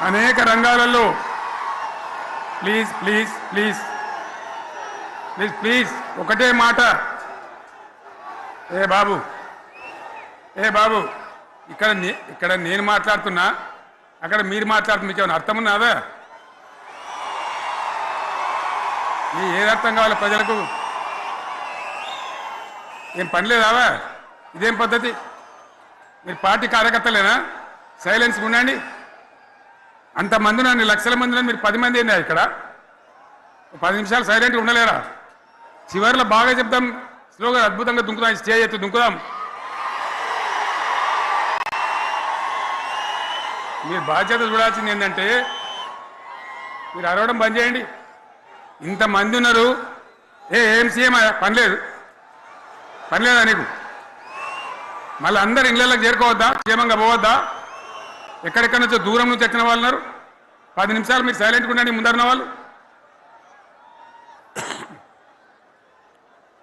అనేక రంగాలలో please please please please please ఒకటే మాట. ఏ బాబు ఇక్కడ నేను మాట్లాడుతున్నా, అక్కడ మీరు మాట్లాడుతున్నా, మీకు ఏమైనా అర్థం ఉన్నదా? ఏది అర్థం కావాలి ప్రజలకు? ఏం పని లేదావా? ఇదేం పద్ధతి? మీరు పార్టీ కార్యకర్తలేనా? సైలెన్స్ ఉండండి. అంతమంది నన్ను లక్షల మంది మీరు 10 మంది ఏందా ఇక్కడ? 10 నిమిషాలు సైలెంట్గా ఉండలేరా? చివరిలో బాగా చెప్తాం, స్లోగా అద్భుతంగా దుంకుదాం, స్టే ఎత్తు దుంకుదాం. మీరు బాధ్యత చూడాల్సింది ఏంటంటే మీరు అరవడం బంద్ చేయండి. ఇంతమంది ఉన్నారు, ఏం సీఎం పనిలేదా నీకు? మళ్ళీ అందరు ఇళ్ళకి చేరుకోవద్దా? క్షేమంగా పోవద్దా? ఎక్కడెక్కడి నుంచో దూరం నుంచి వచ్చిన వాళ్ళు ఉన్నారు. 10 నిమిషాలు మీరు సైలెంట్గా ఉండండి ముందరున్న వాళ్ళు.